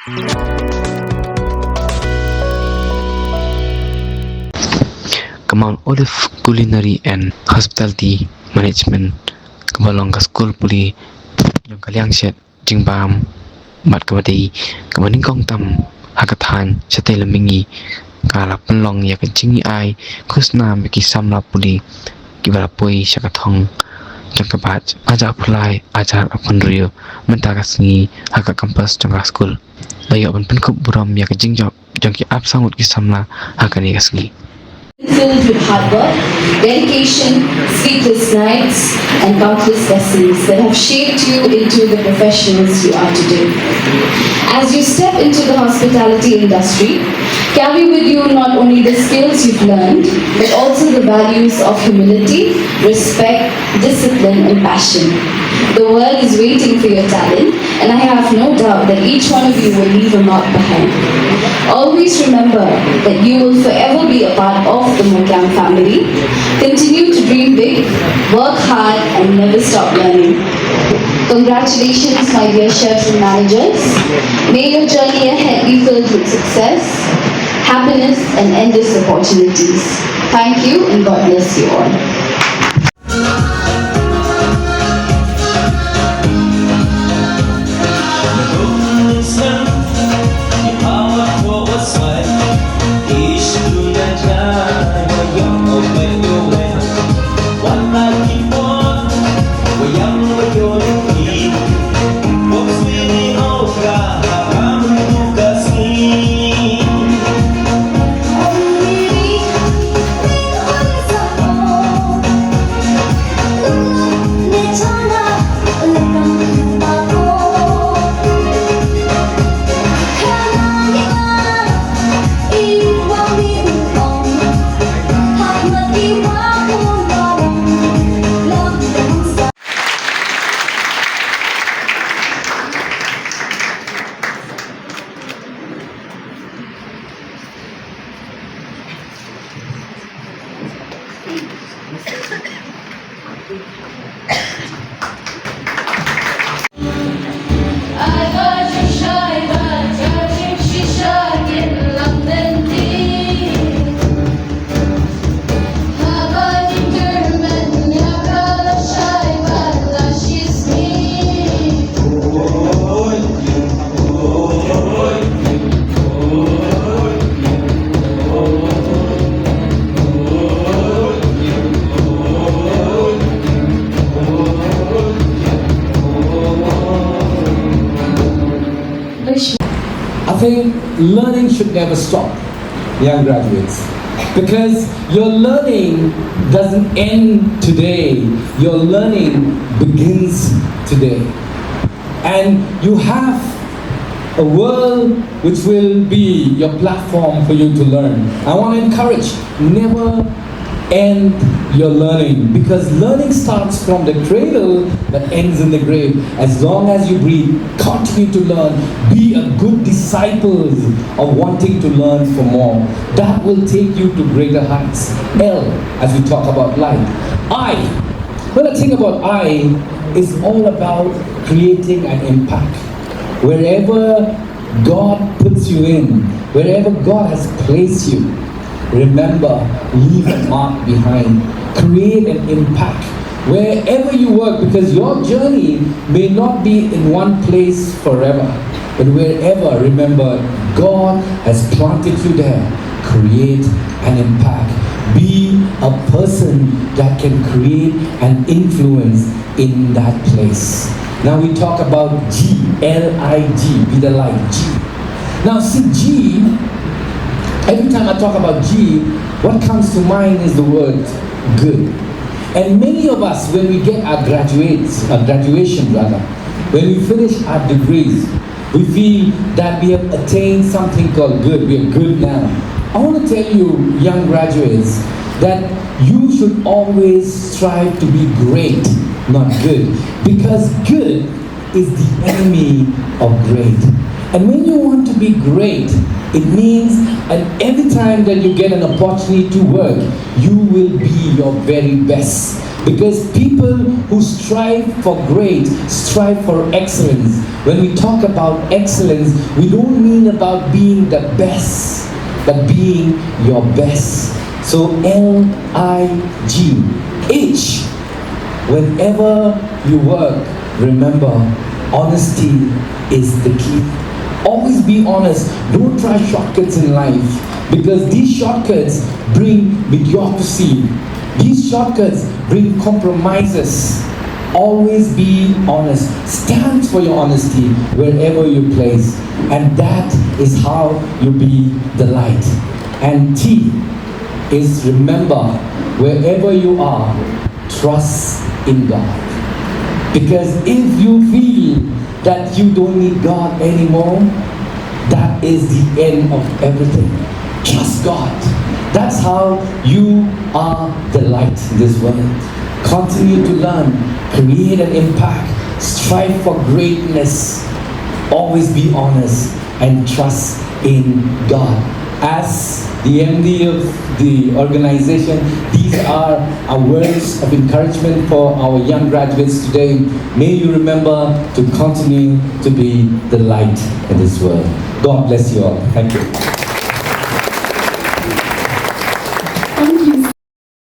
Kamang Olive Culinary and Hospitality Management Kabalong ka school puli yung kaliang set jingbam mat kabadi kamaning kong tam hakatan sa telamingi kalap penlong ya kencing ai kusna meki samla puli kibara pui syakatong jangkabat ajar pulai ajar apun rio mentakasngi haka kampus jangka school layo pun penkup buram ya kejingjob jangki ap sangut ki samla hakani kasngi. Filled with hard work, dedication, sleepless nights, and countless lessons that have shaped you into the professionals you are today. As you step into the hospitality industry, carry with you not only the skills you've learned, but also the values of humility, respect, discipline, and passion. The world is waiting for your talent, and I have no doubt that each one of you will leave a mark behind. Always remember that you will forever be a part of the MOCAHM family. Continue to dream big, work hard, and never stop learning. Congratulations, my dear chefs and managers. May your journey ahead be filled with success, happiness, and endless opportunities. Thank you, and God bless you all. I think learning should never stop, young graduates, because your learning doesn't end today. Your learning begins today. And you have a world which will be your platform for you to learn. I want to encourage, never end your learning, because learning starts from the cradle that ends in the grave. As long as you breathe, continue to learn. Be a good disciple of wanting to learn for more. That will take you to greater heights. L, as we talk about life. I, well, the thing about I is all about creating an impact. Wherever God puts you in, wherever God has placed you, remember, leave a mark behind. Create an impact wherever you work, because your journey may not be in one place forever, but wherever, remember, God has planted you there. Create an impact. Be a person that can create an influence in that place. Now we talk about G, L-I-G, be the light, G. Now see, G, every time I talk about G, what comes to mind is the word good. And many of us, when we get our graduation, when we finish our degrees, we feel that we have attained something called good. We are good now. I want to tell you, young graduates, that you should always strive to be great, not good. Because good is the enemy of great. And when you want to be great, it means that every time that you get an opportunity to work, you will be your very best. Because people who strive for great strive for excellence. When we talk about excellence, we don't mean about being the best, but being your best. So L-I-G-H. Whenever you work, remember, honesty is the key. Always be honest. Don't try shortcuts in life, because these shortcuts bring mediocrity. These shortcuts bring compromises. Always be honest. Stand for your honesty wherever you place. And that is how you be the light. And T is remember, wherever you are, trust in God. Because if you feel that you don't need God anymore, that is the end of everything. Trust God. That's how you are the light in this world. Continue to learn, create an impact, strive for greatness, always be honest, and trust in God. As the MD of the organization, these are our words of encouragement for our young graduates today. May you remember to continue to be the light in this world. God bless you all. Thank you.